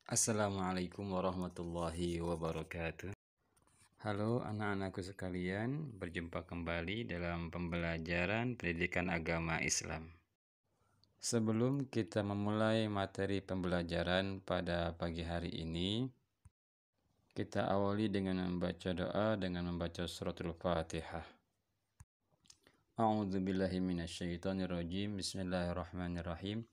Assalamualaikum warahmatullahi wabarakatuh. Halo anak-anakku sekalian, berjumpa kembali dalam pembelajaran pendidikan agama Islam. Sebelum kita memulai materi pembelajaran pada pagi hari ini, kita awali dengan membaca doa dengan membaca suratul Fatihah. A'udzubillahi minasyaitonirrajim. Bismillahirrahmanirrahim.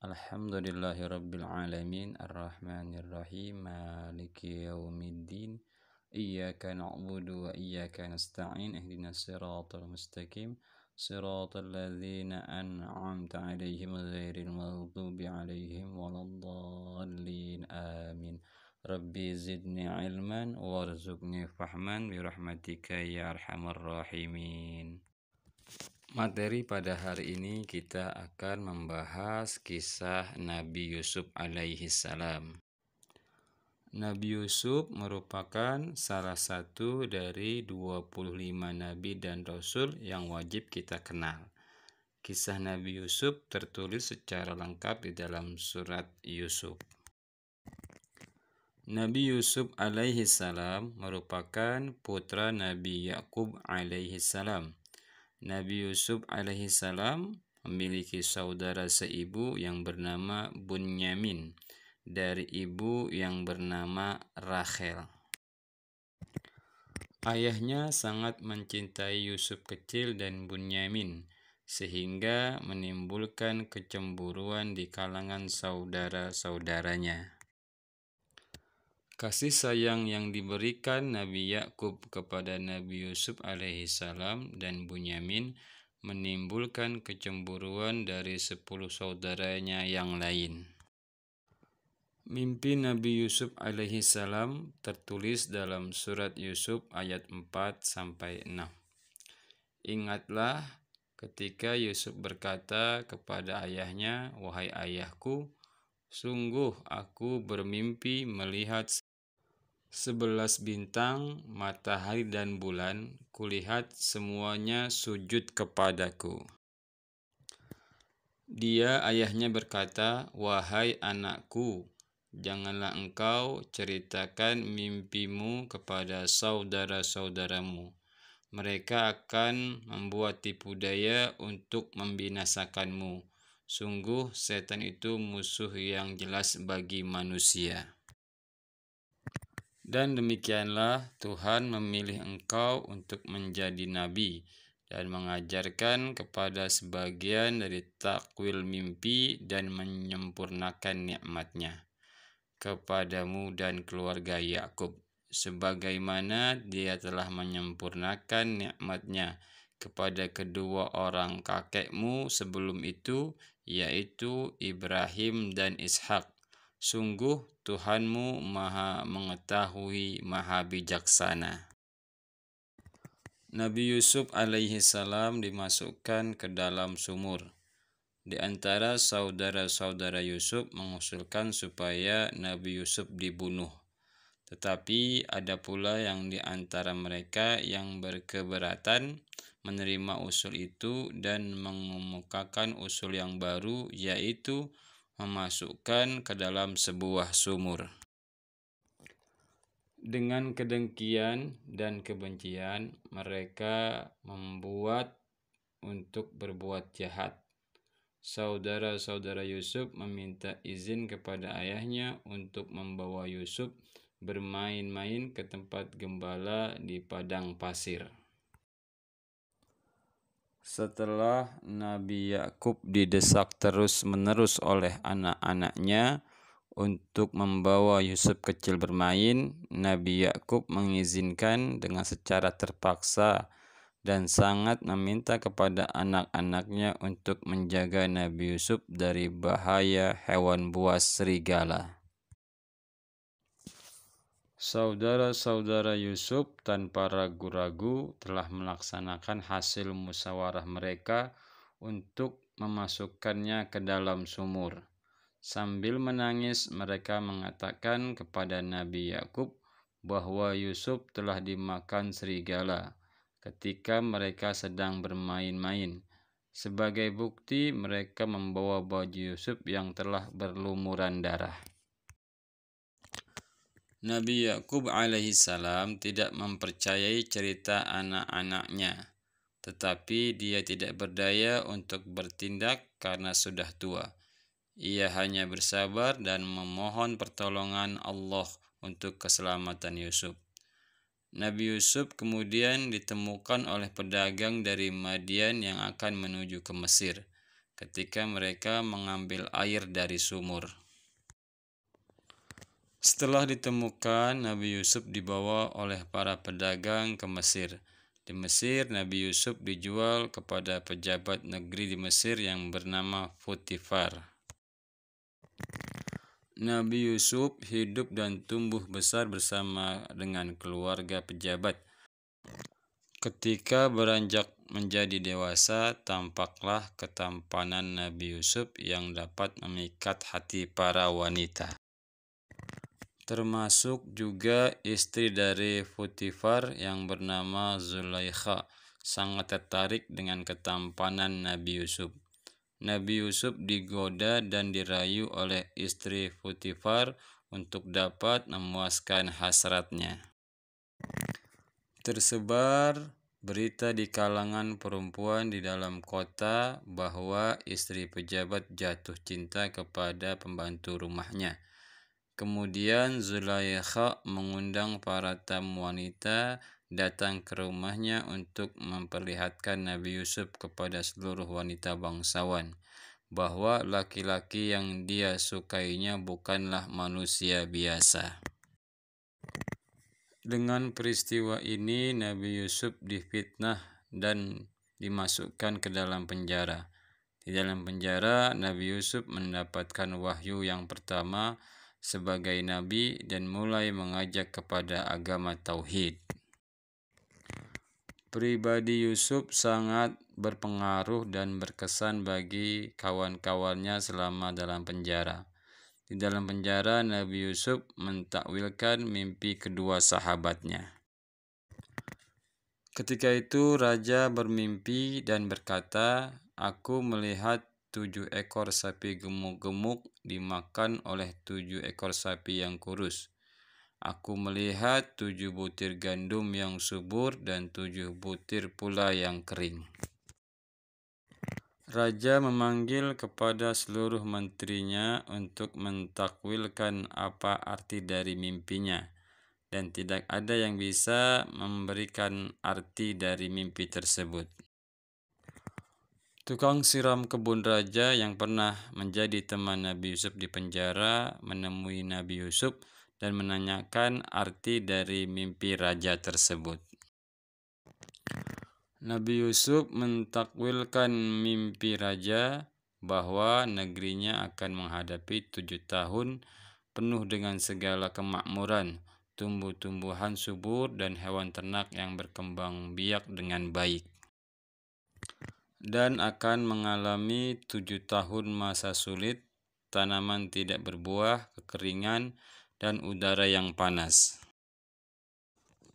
Alhamdulillahi rabbil alamin, arrahmanirrahim, maliki yaumiddin, iyyaka na'budu wa iyyaka nasta'in, ihdinas siratal mustaqim, siratal ladzina an'amta 'alaihim ghairil maghdubi 'alaihim waladdallin. Amin. Rabbi zidni ilman warzuqni fahman birahmatika ya arhamar rahimin. Materi pada hari ini kita akan membahas kisah Nabi Yusuf alaihi salam. Nabi Yusuf merupakan salah satu dari 25 nabi dan rasul yang wajib kita kenal. Kisah Nabi Yusuf tertulis secara lengkap di dalam surat Yusuf. Nabi Yusuf alaihi salam merupakan putra Nabi Yakub alaihi salam. Nabi Yusuf alaihi salam memiliki saudara seibu yang bernama Bunyamin dari ibu yang bernama Rachel. Ayahnya sangat mencintai Yusuf kecil dan Bunyamin sehingga menimbulkan kecemburuan di kalangan saudara-saudaranya. Kasih sayang yang diberikan Nabi Yakub kepada Nabi Yusuf alaihi salam dan Bunyamin menimbulkan kecemburuan dari 10 saudaranya yang lain. Mimpi Nabi Yusuf alaihi salam tertulis dalam surat Yusuf ayat 4-6. Ingatlah ketika Yusuf berkata kepada ayahnya, "Wahai ayahku, sungguh aku bermimpi melihat 11 bintang, matahari dan bulan, kulihat semuanya sujud kepadaku." Dia ayahnya berkata, "Wahai anakku, janganlah engkau ceritakan mimpimu kepada saudara-saudaramu. Mereka akan membuat tipu daya untuk membinasakanmu. Sungguh setan itu musuh yang jelas bagi manusia. Dan demikianlah Tuhan memilih engkau untuk menjadi nabi dan mengajarkan kepada sebagian dari takwil mimpi dan menyempurnakan nikmat-Nya kepadamu dan keluarga Yakub, sebagaimana Dia telah menyempurnakan nikmat-Nya kepada kedua orang kakekmu sebelum itu, yaitu Ibrahim dan Ishak. Sungguh Tuhanmu Maha Mengetahui, Maha Bijaksana." Nabi Yusuf alaihi salam dimasukkan ke dalam sumur. Di antara saudara-saudara Yusuf mengusulkan supaya Nabi Yusuf dibunuh. Tetapi ada pula yang di antara mereka yang berkeberatan menerima usul itu dan mengemukakan usul yang baru, yaitu memasukkan ke dalam sebuah sumur. Dengan kedengkian dan kebencian, mereka membuat untuk berbuat jahat. Saudara-saudara Yusuf meminta izin kepada ayahnya untuk membawa Yusuf bermain-main ke tempat gembala di padang pasir. Setelah Nabi Yakub didesak terus-menerus oleh anak-anaknya untuk membawa Yusuf kecil bermain, Nabi Yakub mengizinkan dengan secara terpaksa dan sangat meminta kepada anak-anaknya untuk menjaga Nabi Yusuf dari bahaya hewan buas serigala. Saudara-saudara Yusuf tanpa ragu-ragu telah melaksanakan hasil musyawarah mereka untuk memasukkannya ke dalam sumur. Sambil menangis, mereka mengatakan kepada Nabi Yakub bahwa Yusuf telah dimakan serigala ketika mereka sedang bermain-main. Sebagai bukti, mereka membawa baju Yusuf yang telah berlumuran darah. Nabi Yakub alaihissalam tidak mempercayai cerita anak-anaknya, tetapi dia tidak berdaya untuk bertindak karena sudah tua. Ia hanya bersabar dan memohon pertolongan Allah untuk keselamatan Yusuf. Nabi Yusuf kemudian ditemukan oleh pedagang dari Madian yang akan menuju ke Mesir ketika mereka mengambil air dari sumur. Setelah ditemukan, Nabi Yusuf dibawa oleh para pedagang ke Mesir. Di Mesir, Nabi Yusuf dijual kepada pejabat negeri di Mesir yang bernama Potifar. Nabi Yusuf hidup dan tumbuh besar bersama dengan keluarga pejabat. Ketika beranjak menjadi dewasa, tampaklah ketampanan Nabi Yusuf yang dapat memikat hati para wanita. Termasuk juga istri dari Potifar yang bernama Zulaikha sangat tertarik dengan ketampanan Nabi Yusuf. Nabi Yusuf digoda dan dirayu oleh istri Potifar untuk dapat memuaskan hasratnya. Tersebar berita di kalangan perempuan di dalam kota bahwa istri pejabat jatuh cinta kepada pembantu rumahnya. Kemudian Zulaikha mengundang para tamu wanita datang ke rumahnya untuk memperlihatkan Nabi Yusuf kepada seluruh wanita bangsawan bahwa laki-laki yang dia sukainya bukanlah manusia biasa. Dengan peristiwa ini Nabi Yusuf difitnah dan dimasukkan ke dalam penjara. Di dalam penjara Nabi Yusuf mendapatkan wahyu yang pertama sebagai nabi dan mulai mengajak kepada agama tauhid. Pribadi Yusuf sangat berpengaruh dan berkesan bagi kawan-kawannya selama dalam penjara. Di dalam penjara, Nabi Yusuf mentakwilkan mimpi kedua sahabatnya. Ketika itu raja bermimpi dan berkata, "Aku melihat 7 ekor sapi gemuk-gemuk dimakan oleh 7 ekor sapi yang kurus. Aku melihat 7 butir gandum yang subur dan 7 butir pula yang kering." Raja memanggil kepada seluruh menterinya untuk mentakwilkan apa arti dari mimpinya, dan tidak ada yang bisa memberikan arti dari mimpi tersebut. Tukang siram kebun raja yang pernah menjadi teman Nabi Yusuf di penjara menemui Nabi Yusuf dan menanyakan arti dari mimpi raja tersebut. Nabi Yusuf mentakwilkan mimpi raja bahwa negerinya akan menghadapi 7 tahun penuh dengan segala kemakmuran, tumbuh-tumbuhan subur dan hewan ternak yang berkembang biak dengan baik. Dan akan mengalami 7 tahun masa sulit, tanaman tidak berbuah, kekeringan, dan udara yang panas.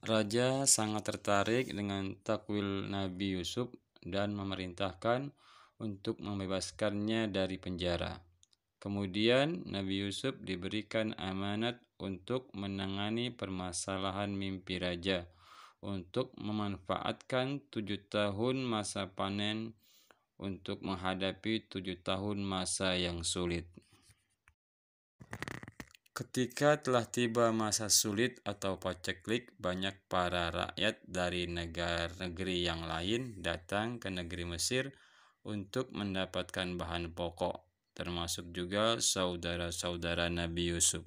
Raja sangat tertarik dengan takwil Nabi Yusuf dan memerintahkan untuk membebaskannya dari penjara. Kemudian Nabi Yusuf diberikan amanat untuk menangani permasalahan mimpi raja, untuk memanfaatkan 7 tahun masa panen untuk menghadapi 7 tahun masa yang sulit. Ketika telah tiba masa sulit atau paceklik, banyak para rakyat dari negeri yang lain datang ke negeri Mesir untuk mendapatkan bahan pokok, termasuk juga saudara-saudara Nabi Yusuf.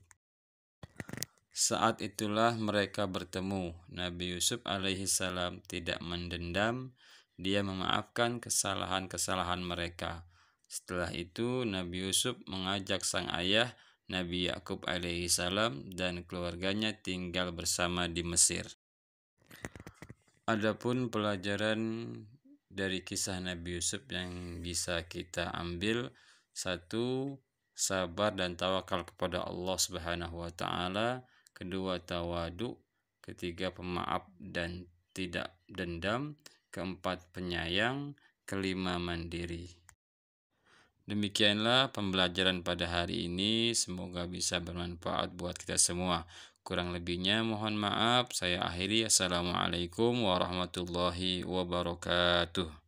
Saat itulah mereka bertemu. Nabi Yusuf alaihissalam tidak mendendam, dia memaafkan kesalahan-kesalahan mereka. Setelah itu Nabi Yusuf mengajak sang ayah Nabi Yakub alaihissalam dan keluarganya tinggal bersama di Mesir. Adapun pelajaran dari kisah Nabi Yusuf yang bisa kita ambil, 1. Sabar dan tawakal kepada Allah Subhanahu wa taala. 2. Tawadu. 3. Pemaaf dan tidak dendam. 4. Penyayang. 5. Mandiri. Demikianlah pembelajaran pada hari ini, semoga bisa bermanfaat buat kita semua. Kurang lebihnya mohon maaf. Saya akhiri. Assalamualaikum warahmatullahi wabarakatuh.